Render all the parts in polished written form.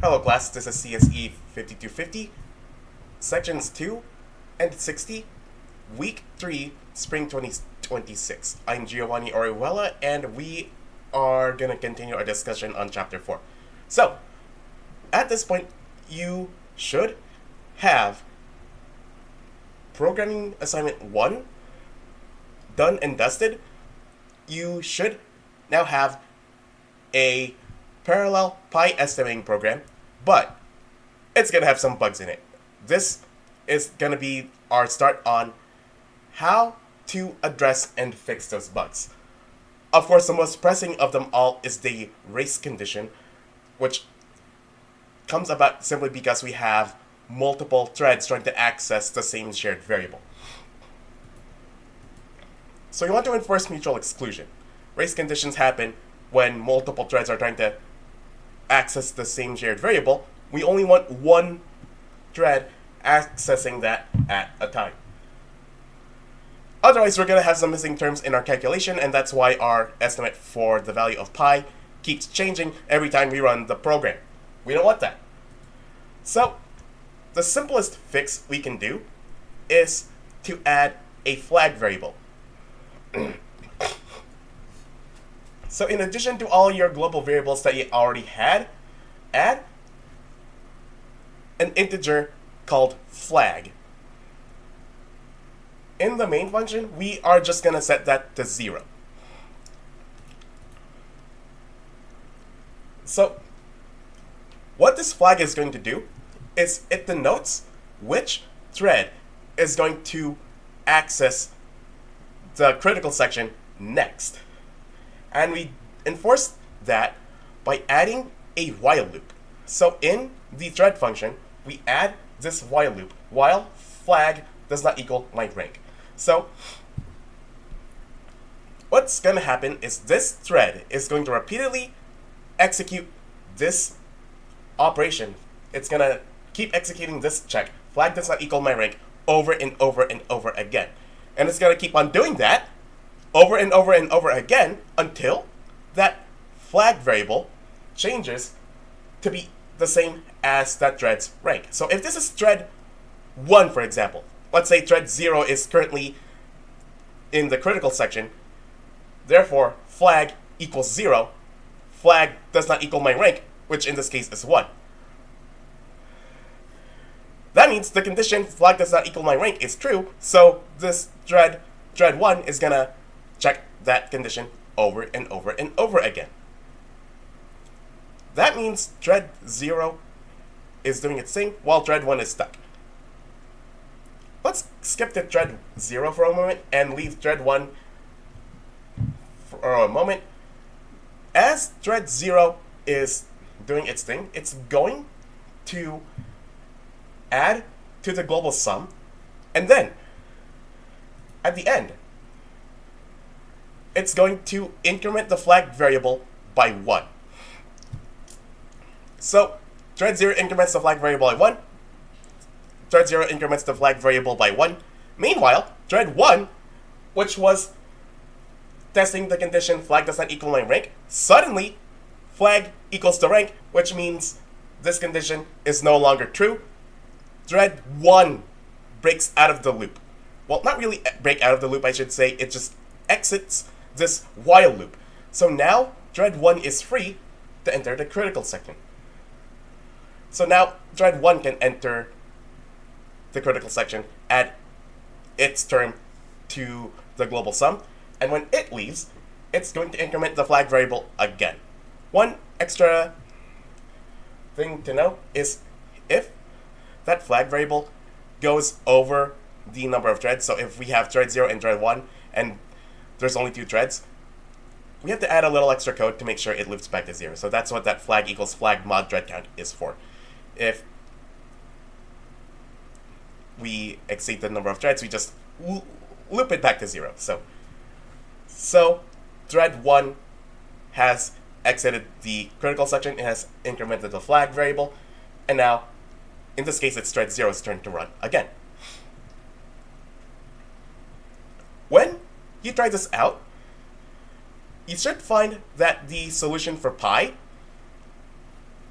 Hello class, this is CSE-5250, sections 2 and 60, week 3, spring 2026. I'm Giovanni Orijuela, and we are going to continue our discussion on chapter 4. So, at this point, you should have programming assignment 1 done and dusted. You should now have a parallel pi estimating program, but it's going to have some bugs in it. This is going to be our start on how to address and fix those bugs. Of course, the most pressing of them all is the race condition, which comes about simply because we have multiple threads trying to access the same shared variable. So you want to enforce mutual exclusion. Race conditions happen when multiple threads are trying to access the same shared variable. We only want one thread accessing that at a time. Otherwise, we're going to have some missing terms in our calculation, and that's why our estimate for the value of pi keeps changing every time we run the program. We don't want that. So, the simplest fix we can do is to add a flag variable. So in addition to all your global variables that you already had, add an integer called flag. In the main function, we are just going to set that to 0. So what this flag is going to do is it denotes which thread is going to access the critical section next. And we enforce that by adding a while loop. So in the thread function, we add this while loop, while flag does not equal my rank. So what's going to happen is this thread is going to repeatedly execute this operation. It's going to keep executing this check, flag does not equal my rank, over and over and over again. And it's going to keep on doing that over and over and over again until that flag variable changes to be the same as that thread's rank. So if this is thread 1, for example, let's say thread 0 is currently in the critical section, therefore flag equals 0, flag does not equal my rank, which in this case is 1. That means the condition flag does not equal my rank is true, so this thread 1 is gonna check that condition over and over and over again. That means thread 0 is doing its thing while thread 1 is stuck. Let's skip to thread 0 for a moment and leave thread 1 for a moment. As thread 0 is doing its thing, it's going to add to the global sum, and then at the end, it's going to increment the flag variable by 1. So thread 0 increments the flag variable by 1. Thread 0 increments the flag variable by 1. Meanwhile, thread 1, which was testing the condition flag does not equal my rank, suddenly flag equals the rank, which means this condition is no longer true. Thread 1 breaks out of the loop. Well, not really break out of the loop, I should say. It just exits this while loop. So now thread 1 is free to enter the critical section. So now thread 1 can enter the critical section, add its term to the global sum, and when it leaves, it's going to increment the flag variable again. One extra thing to know is if that flag variable goes over the number of threads, so if we have thread 0 and thread 1, and there's only 2 threads, we have to add a little extra code to make sure it loops back to 0. So that's what that flag equals flag mod thread count is for. If we exceed the number of threads, we just loop it back to 0. So thread 1 has exited the critical section, it has incremented the flag variable, and now, in this case, it's thread 0's turn to run again. When you try this out, you should find that the solution for pi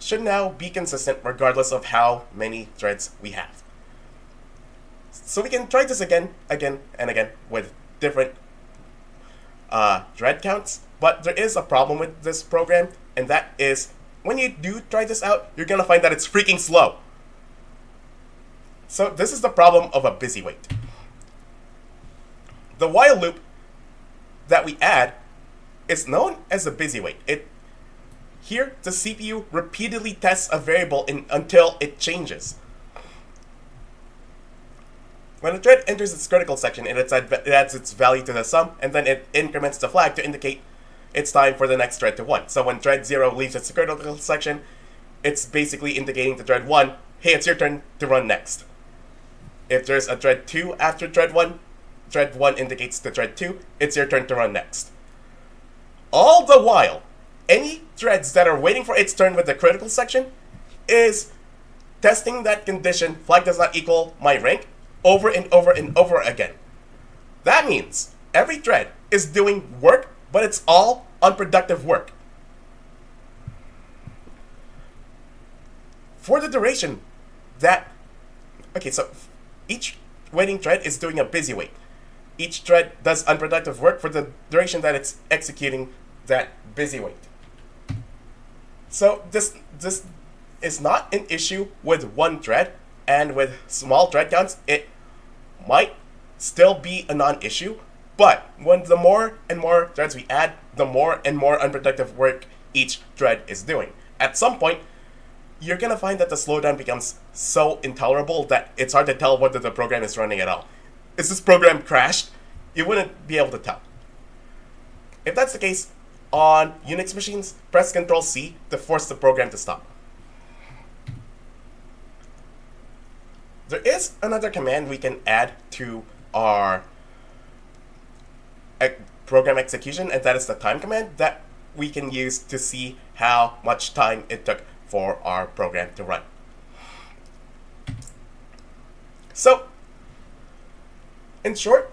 should now be consistent regardless of how many threads we have. So we can try this again, and again with different thread counts, but there is a problem with this program, and that is when you do try this out, you're gonna find that it's freaking slow. So this is the problem of a busy wait. The while loop that we add is known as a busy wait. Here, the CPU repeatedly tests a variable until it changes. When a thread enters its critical section, it adds its value to the sum, and then it increments the flag to indicate it's time for the next thread to 1. So when thread 0 leaves its critical section, it's basically indicating to thread 1, hey, it's your turn to run next. If there's a thread 2 after thread 1 indicates to thread 2, it's your turn to run next. All the while, any threads that are waiting for its turn with the critical section is testing that condition, flag does not equal my rank, over and over and over again. That means every thread is doing work, but it's all unproductive work. For the duration so each waiting thread is doing a busy wait. Each thread does unproductive work for the duration that it's executing that busy wait. So this is not an issue with one thread, and with small thread counts, it might still be a non-issue, but when the more and more threads we add, the more and more unproductive work each thread is doing. At some point, you're gonna find that the slowdown becomes so intolerable that it's hard to tell whether the program is running at all. Is this program crashed? You wouldn't be able to tell. If that's the case, on Unix machines, press Ctrl-C to force the program to stop. There is another command we can add to our program execution, and that is the time command that we can use to see how much time it took for our program to run. So, in short,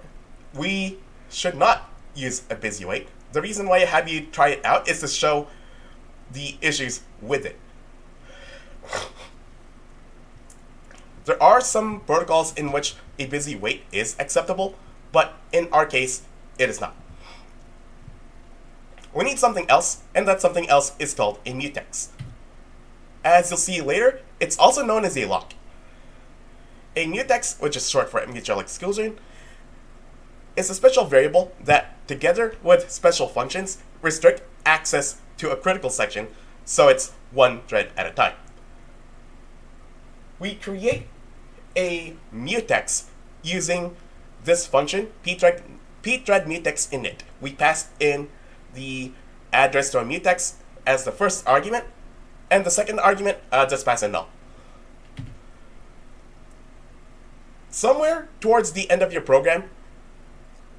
we should not use a busy wait. The reason why I have you try it out is to show the issues with it. There are some protocols in which a busy wait is acceptable, but in our case, it is not. We need something else, and that something else is called a mutex. As you'll see later, it's also known as a lock. A mutex, which is short for mutual exclusion, is a special variable that, together with special functions, restrict access to a critical section, so it's one thread at a time. We create a mutex using this function, pthread mutex init. We pass in the address to a mutex as the first argument, and the second argument just pass in null. Somewhere towards the end of your program,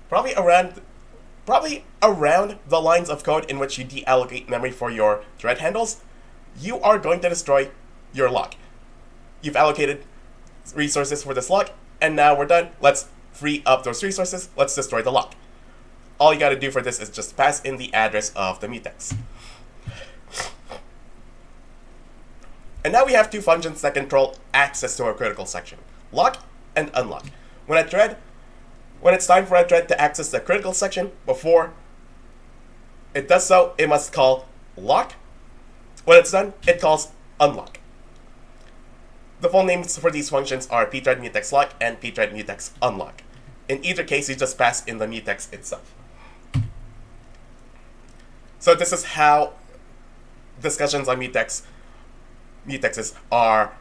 probably around the lines of code in which you deallocate memory for your thread handles, you are going to destroy your lock. You've allocated resources for this lock, and now we're done. Let's free up those resources. Let's destroy the lock. All you gotta do for this is just pass in the address of the mutex. And now we have two functions that control access to a critical section: lock and unlock. When it's time for a thread to access the critical section, before it does so, it must call lock. When it's done, it calls unlock. The full names for these functions are pthread mutex lock and pthread mutex unlock. In either case, you just pass in the mutex itself. So this is how discussions on mutexes are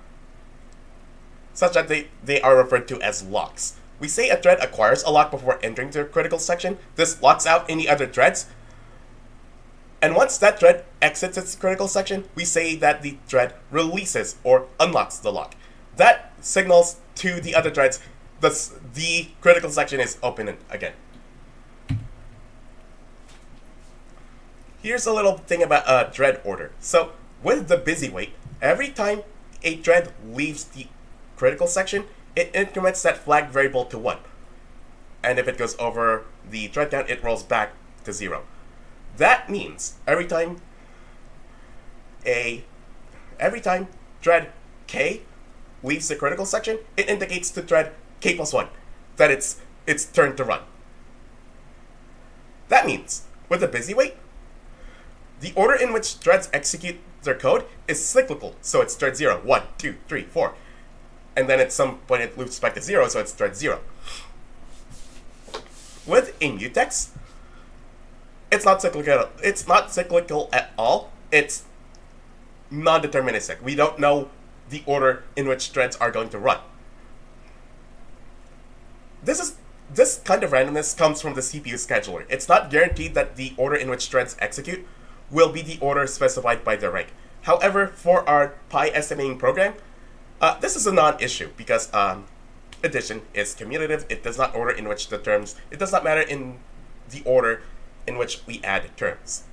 such that they are referred to as locks. We say a thread acquires a lock before entering the critical section. This locks out any other threads. And once that thread exits its critical section, we say that the thread releases or unlocks the lock. That signals to the other threads that the critical section is open again. Here's a little thing about thread order. So with the busy wait, every time a thread leaves the critical section, it increments that flag variable to 1. And if it goes over the thread count, it rolls back to 0. That means every time every time thread K leaves the critical section, it indicates to thread K plus 1 that it's turn to run. That means, with the busy wait, the order in which threads execute their code is cyclical, so it's thread 0, 1, 2, 3, 4. And then at some point it loops back to 0, so it's thread 0. With a mutex, it's not cyclical at all. It's non-deterministic. We don't know the order in which threads are going to run. This kind of randomness comes from the CPU scheduler. It's not guaranteed that the order in which threads execute will be the order specified by the rank. However, for our pi estimating program, this is a non-issue because addition is commutative. It does not it does not matter in the order in which we add terms.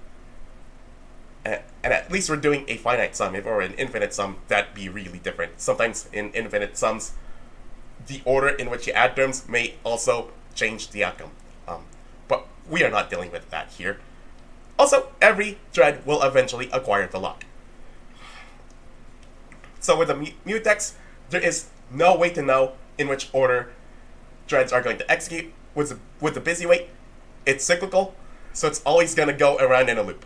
And at least we're doing a finite sum. If it were an infinite sum, that'd be really different. Sometimes in infinite sums, the order in which you add terms may also change the outcome. But we are not dealing with that here. Also, every thread will eventually acquire the lock. So with the mutex, there is no way to know in which order threads are going to execute. With the busy wait, it's cyclical, so it's always going to go around in a loop.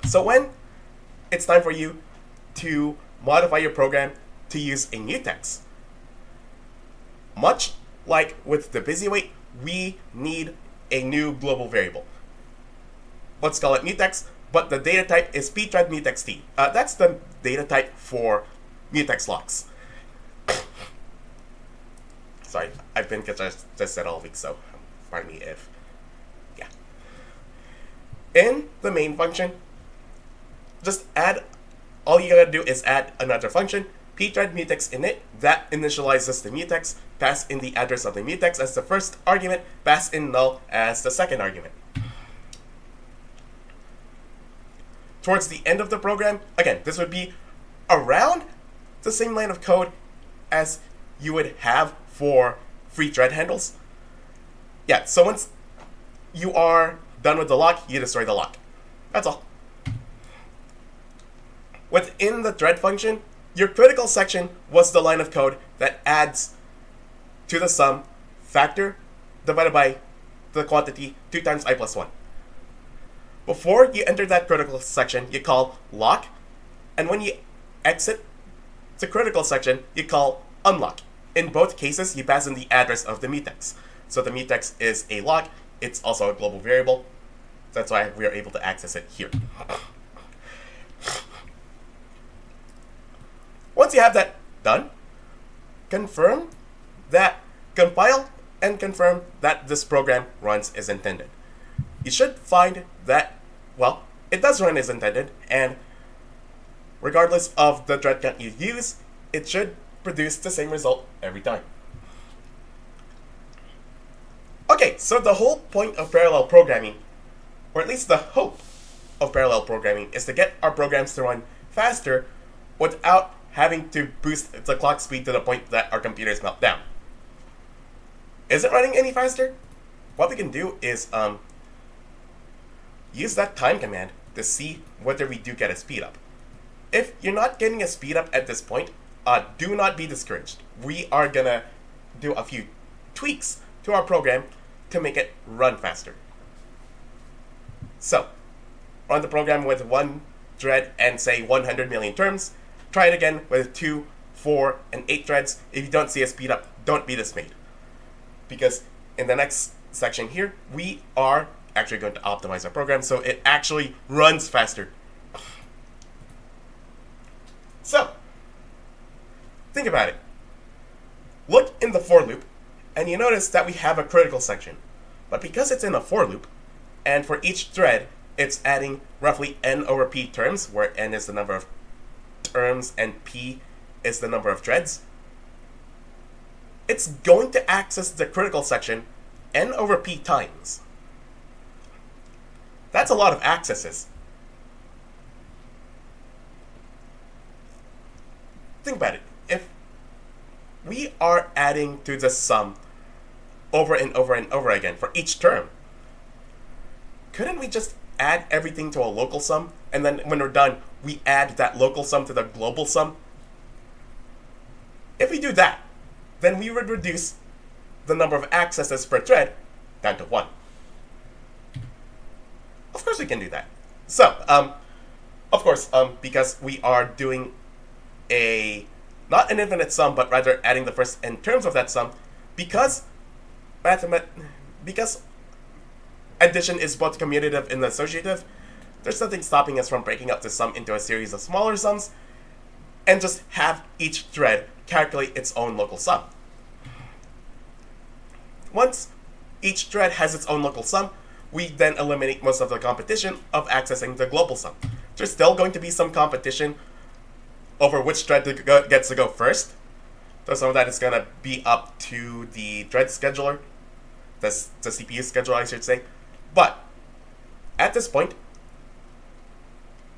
So when it's time for you to modify your program to use a mutex, much like with the busy wait, we need a new global variable. Let's call it mutex, but the data type is pthread mutexT. That's the data type for mutex locks. Sorry, I've been congested all week, so pardon me if, yeah. In the main function, just all you gotta do is add another function, pthread mutex init, that initializes the mutex, pass in the address of the mutex as the first argument, pass in null as the second argument. Towards the end of the program, again, this would be around the same line of code as you would have for free thread handles. Yeah, so once you are done with the lock, you destroy the lock. That's all. Within the thread function, your critical section was the line of code that adds to the sum factor divided by the quantity 2 times I plus 1. Before you enter that critical section, you call lock, and when you exit the critical section, you call unlock. In both cases, you pass in the address of the mutex. So the mutex is a lock, it's also a global variable. That's why we are able to access it here. Once you have that done, compile and confirm that this program runs as intended. You should find that, well, it does run as intended, and regardless of the thread count you use, it should produce the same result every time. Okay, so the whole point of parallel programming, or at least the hope of parallel programming, is to get our programs to run faster without having to boost the clock speed to the point that our computers melt down. Is it running any faster? What we can do is use that time command to see whether we do get a speed up. If you're not getting a speed up at this point, do not be discouraged. We are gonna do a few tweaks to our program to make it run faster. So, run the program with 1 thread and say 100 million terms. Try it again with 2, 4, and 8 threads. If you don't see a speed up, don't be dismayed. Because in the next section here, we are actually going to optimize our program so it actually runs faster. So, think about it. Look in the for loop, and you notice that we have a critical section. But because it's in a for loop, and for each thread, it's adding roughly n over p terms, where n is the number of terms and p is the number of threads, it's going to access the critical section n over p times. That's a lot of accesses. Think about it. If we are adding to the sum over and over and over again for each term, couldn't we just add everything to a local sum, and then when we're done, we add that local sum to the global sum. If we do that, then we would reduce the number of accesses per thread down to 1. Of course we can do that. So, of course, because we are doing not an infinite sum, but rather adding the first n terms of that sum, because addition is both commutative and associative, there's nothing stopping us from breaking up the sum into a series of smaller sums and just have each thread calculate its own local sum. Once each thread has its own local sum, we then eliminate most of the competition of accessing the global sum. There's still going to be some competition over which thread gets to go first. So some of that is going to be up to the thread scheduler, the CPU scheduler, I should say. But at this point,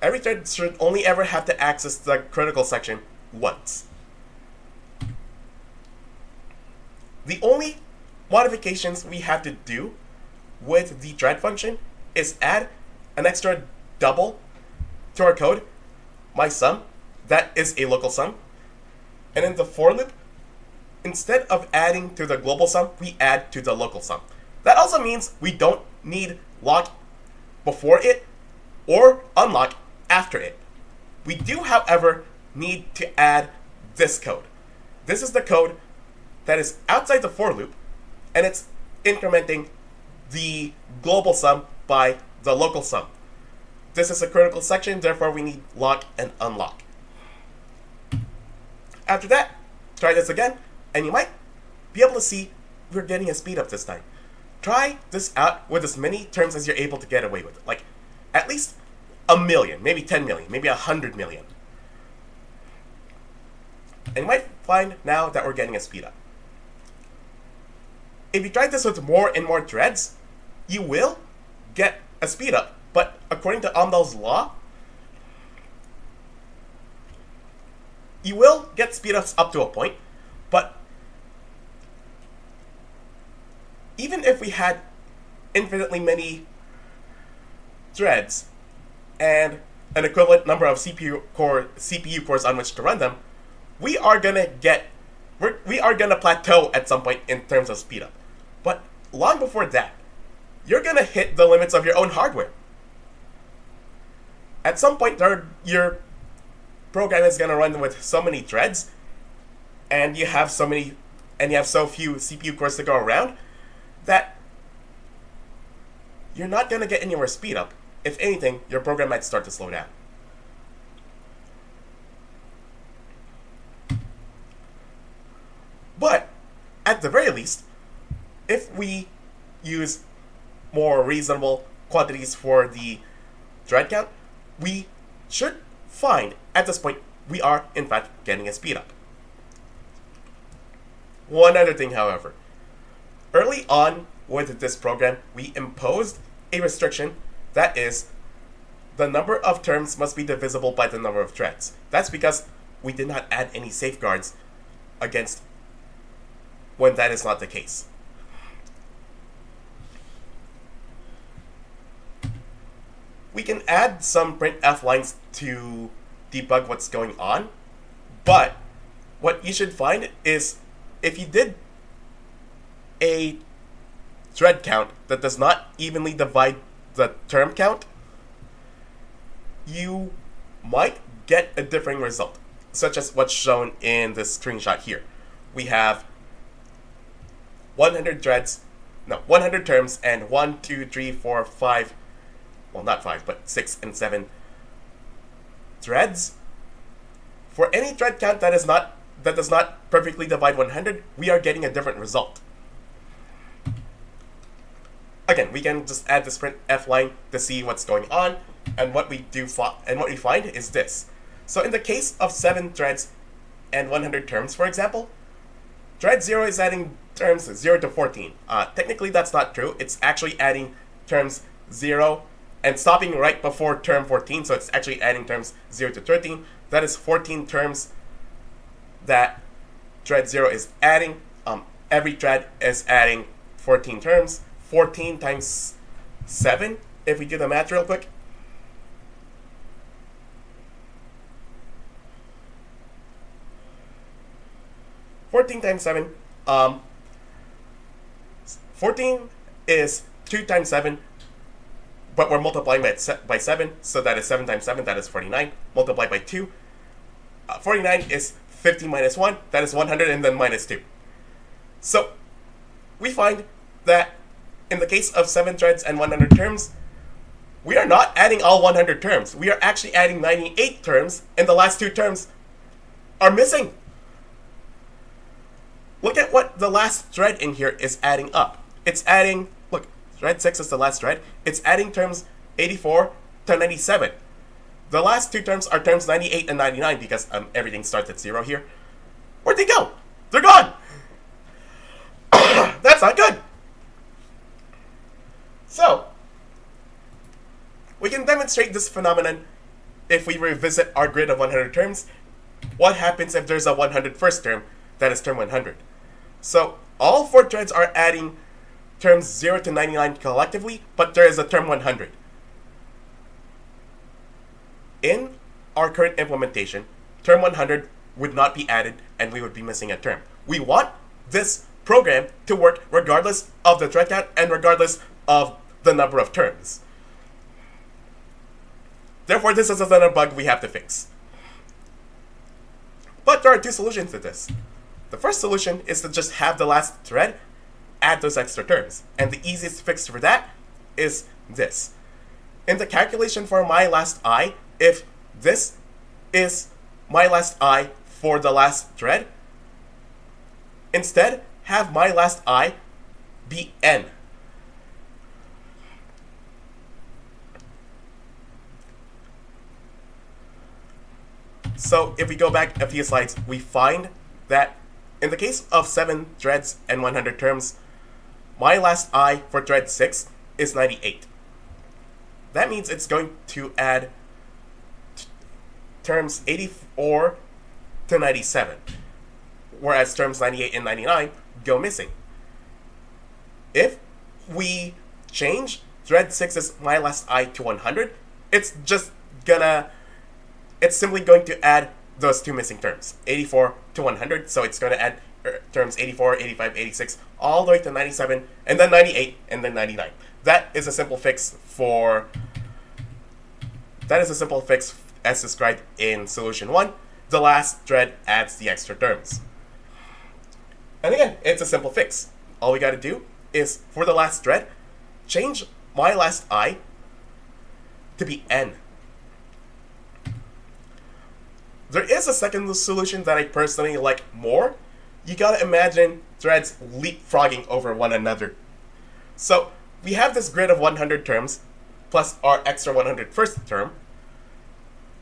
every thread should only ever have to access the critical section once. The only modifications we have to do with the thread function is add an extra double to our code, my sum, that is a local sum. And in the for loop, instead of adding to the global sum, we add to the local sum. That also means we don't need lock before it or unlock after it. We do, however, need to add this code. This is the code that is outside the for loop, and it's incrementing the global sum by the local sum. This is a critical section, therefore we need lock and unlock. After that, try this again, and you might be able to see we're getting a speed up this time. Try this out with as many terms as you're able to get away with it. Like, at least 1 million, maybe 10 million, maybe 100 million. And you might find now that we're getting a speed up. If you try this with more and more threads, you will get a speed up. But according to Amdahl's law, you will get speedups up to a point, but even if we had infinitely many threads and an equivalent number of CPU cores on which to run them, we are gonna plateau at some point in terms of speedup. But long before that, you're gonna hit the limits of your own hardware. At some point, your program is gonna run with so many threads, and you have so few CPU cores to go around, that you're not gonna get anywhere speed up. If anything, your program might start to slow down. But at the very least, if we use more reasonable quantities for the thread count, we should find at this point we are in fact getting a speed up. One other thing, however, early on with this program, we imposed a restriction that is the number of terms must be divisible by the number of threads. That's because we did not add any safeguards against when that is not the case. We can add some printf lines to debug what's going on, but what you should find is if you did a thread count that does not evenly divide the term count, you might get a differing result, such as what's shown in this screenshot here. We have 100 terms and 1, 2, 3, 4, 5, well, not 5, but 6 and 7 threads. For any thread count that does not perfectly divide 100, we are getting a different result. Again, we can just add this printf line to see what's going on, and what we find is this. So in the case of 7 threads and 100 terms, for example, thread 0 is adding terms 0 to 14. Technically, that's not true. It's actually adding terms 0 and stopping right before term 14, so it's actually adding terms 0 to 13. That is 14 terms that thread 0 is adding. Every thread is adding 14 terms. 14 times 7, if we do the math real quick, 14 times 7, 14 is 2 times 7, but we're multiplying by 7, so that is 7 times 7, that is 49, multiplied by 2. 49 is 50 minus 1, that is 100, and then minus 2. So, we find that in the case of 7 threads and 100 terms, we are not adding all 100 terms. We are actually adding 98 terms, and the last 2 terms are missing. Look at what the last thread in here is adding up. It's adding, look, thread 6 is the last thread. It's adding terms 84 to 97. The last 2 terms are terms 98 and 99 because everything starts at 0 here. Where'd they go? They're gone! That's not good! So, we can demonstrate this phenomenon if we revisit our grid of 100 terms. What happens if there's a 101st term, that is term 100? So, all 4 threads are adding terms 0 to 99 collectively, but there is a term 100. In our current implementation, term 100 would not be added and we would be missing a term. We want this program to work regardless of the thread count and regardless of the number of terms. Therefore, this is another bug we have to fix. But there are 2 solutions to this. The first solution is to just have the last thread add those extra terms. And the easiest fix for that is this. In the calculation for my last I, if this is my last I for the last thread, instead have my last I be n. So if we go back a few slides, we find that in the case of 7 threads and 100 terms, my last I for thread 6 is 98. That means it's going to add terms 84 to 97, whereas terms 98 and 99 go missing. If we change thread 6's my last I to 100, it's simply going to add those 2 missing terms, 84 to 100, so it's going to add terms 84, 85, 86, all the way to 97, and then 98, and then 99. That is a simple fix as described in solution 1. The last thread adds the extra terms. And again, it's a simple fix. All we got to do is, for the last thread, change my last I to be n. There is a second solution that I personally like more. You gotta imagine threads leapfrogging over one another. So we have this grid of 100 terms plus our extra 101st term,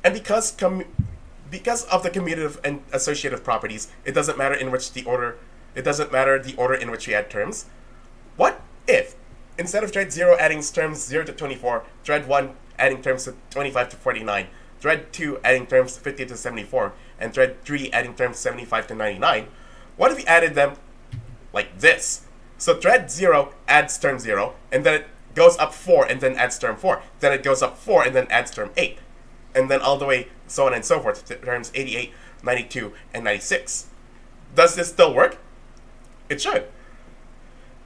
and because of the commutative and associative properties, it doesn't matter the order in which we add terms. What if instead of thread 0 adding terms 0 to 24, thread 1 adding terms to 25 to 49, thread 2 adding terms 50 to 74, and thread 3 adding terms 75 to 99, what if we added them like this? So thread 0 adds term 0, and then it goes up 4 and then adds term 4. Then it goes up 4 and then adds term 8. And then all the way so on and so forth to terms 88, 92, and 96. Does this still work? It should.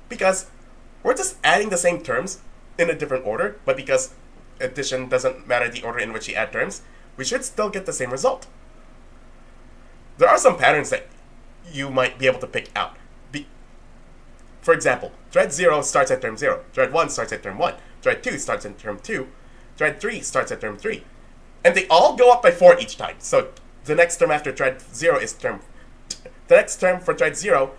Because we're just adding the same terms in a different order, but because addition doesn't matter the order in which you add terms, we should still get the same result. There are some patterns that you might be able to pick out. For example, thread 0 starts at term 0, thread 1 starts at term 1, thread 2 starts at term 2, thread 3 starts at term 3. And they all go up by 4 each time. So the next term after thread 0 is the next term for thread 0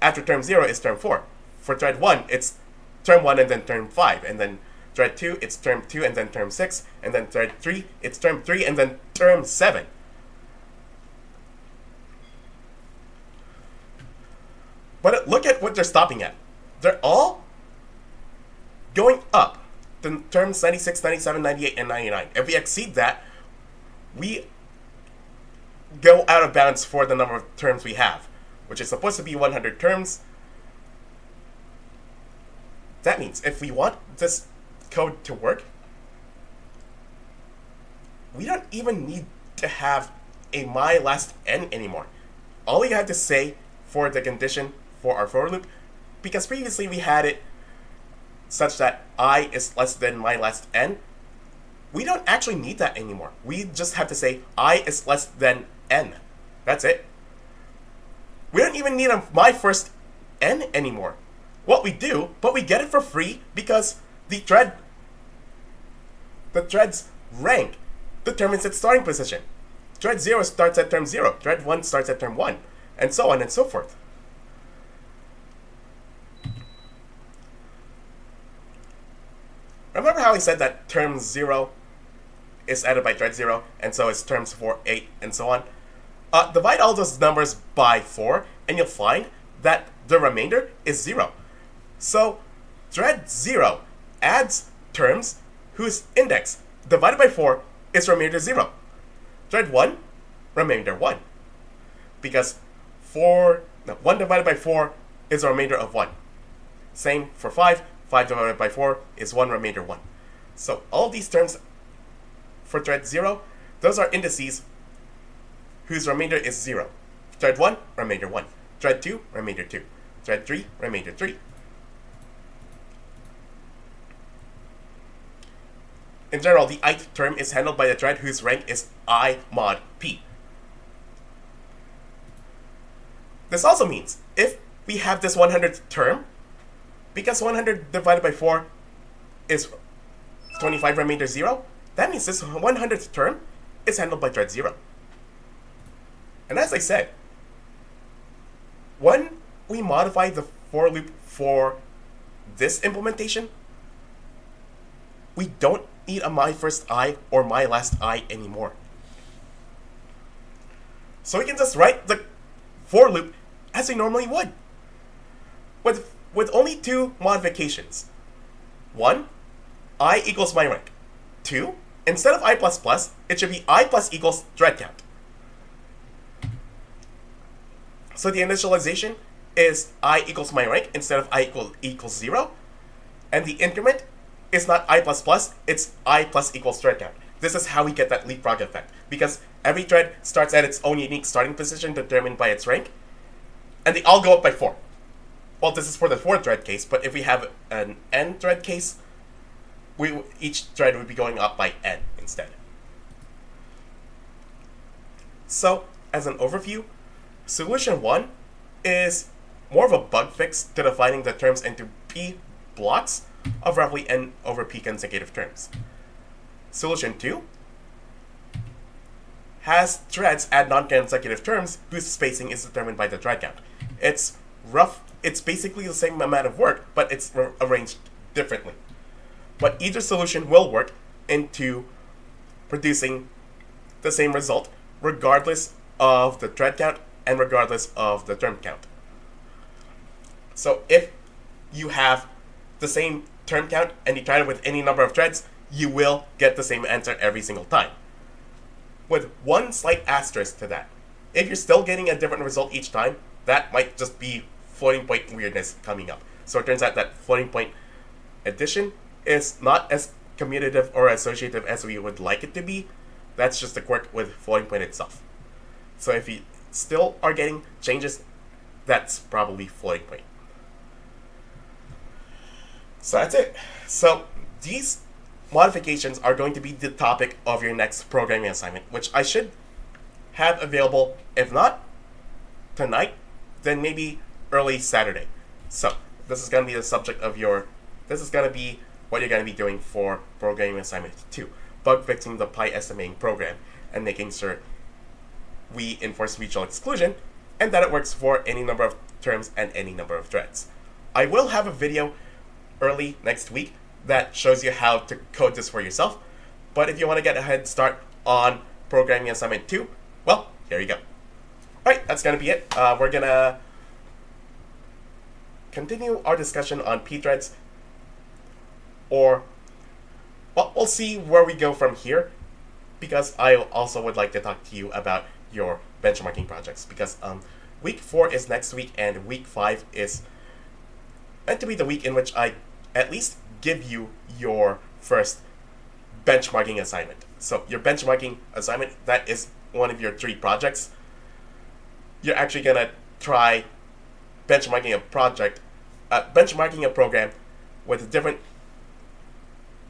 after term 0 is term 4. For thread 1, it's term 1 and then term 5, and then thread 2, it's term 2 and then term 6, and then thread 3, it's term 3 and then term 7. But look at what they're stopping at. They're all going up. The terms 96, 97, 98, and 99. If we exceed that, we go out of bounds for the number of terms we have, which is supposed to be 100 terms. That means if we want this code to work, we don't even need to have a my last n anymore. All you have to say for the condition for our for loop, because previously we had it such that I is less than my last n. We don't actually need that anymore. We just have to say I is less than n. That's it. We don't even need my first n anymore. What we do, but we get it for free because the thread's rank determines its starting position. Thread 0 starts at term 0, thread 1 starts at term 1, and so on and so forth. Remember how I said that term 0 is added by thread 0, and so is terms 4, 8, and so on? Divide all those numbers by 4, and you'll find that the remainder is 0. So, thread 0 adds terms whose index divided by 4 is remainder 0. Thread 1, remainder 1. Because 1 divided by 4 is a remainder of 1. Same for 5. 5 divided by 4 is 1 remainder 1. So all these terms for thread 0, those are indices whose remainder is 0. Thread 1, remainder 1. Thread 2, remainder 2. Thread 3, remainder 3. In general, the ith term is handled by the thread whose rank is I mod p. This also means if we have this 100th term, because 100 divided by 4 is 25 remainder 0, that means this 100th term is handled by thread 0. And as I said, when we modify the for loop for this implementation, we don't need a my first I or my last I anymore. So we can just write the for loop as we normally would, with only two modifications. 1, I equals my rank. 2, instead of I plus plus, it should be I plus equals thread count. So the initialization is I equals my rank instead of I equals 0, and the increment is not I plus plus, it's I plus equals thread count. This is how we get that leapfrog effect, because every thread starts at its own unique starting position determined by its rank, and they all go up by 4. Well, this is for the 4 thread case, but if we have an n thread case, each thread would be going up by n instead. So, as an overview, solution 1 is more of a bug fix to dividing the terms into p blocks of roughly n over p consecutive terms. Solution 2 has threads add non-consecutive terms whose spacing is determined by the thread count. It's basically the same amount of work, but it's arranged differently. But either solution will work into producing the same result regardless of the thread count and regardless of the term count. So if you have the same term count and you try it with any number of threads, you will get the same answer every single time. With one slight asterisk to that. If you're still getting a different result each time, that might just be floating point weirdness coming up. So it turns out that floating point addition is not as commutative or associative as we would like it to be. That's just a quirk with floating point itself. So if you still are getting changes, that's probably floating point. So that's it. So these modifications are going to be the topic of your next programming assignment, which I should have available, if not tonight, then maybe early Saturday. So this is going to be the subject of this is going to be what you're going to be doing for programming assignment 2, bug fixing the pi estimating program and making sure we enforce mutual exclusion and that it works for any number of terms and any number of threads. I will have a video early next week that shows you how to code this for yourself, but if you want to get a head start on programming assignment 2, well, here you go. Alright, that's going to be it. We're going to continue our discussion on p-threads, or, well, we'll see where we go from here, because I also would like to talk to you about your benchmarking projects, because week 4 is next week, and week 5 is meant to be the week in which I at least give you your first benchmarking assignment. So your benchmarking assignment, that is one of your 3 projects. You're actually going to try benchmarking benchmarking a program with different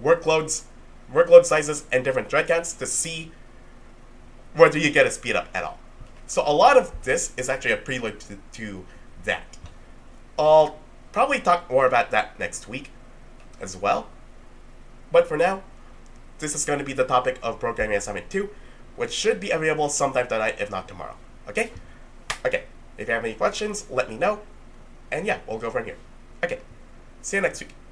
workload sizes and different thread counts to see whether you get a speed up at all. So a lot of this is actually a prelude to that. I'll probably talk more about that next week as well. But for now, this is going to be the topic of Programming Assignment 2, which should be available sometime tonight, if not tomorrow. Okay? Okay. If you have any questions, let me know. And yeah, we'll go from here. Okay. See you next week.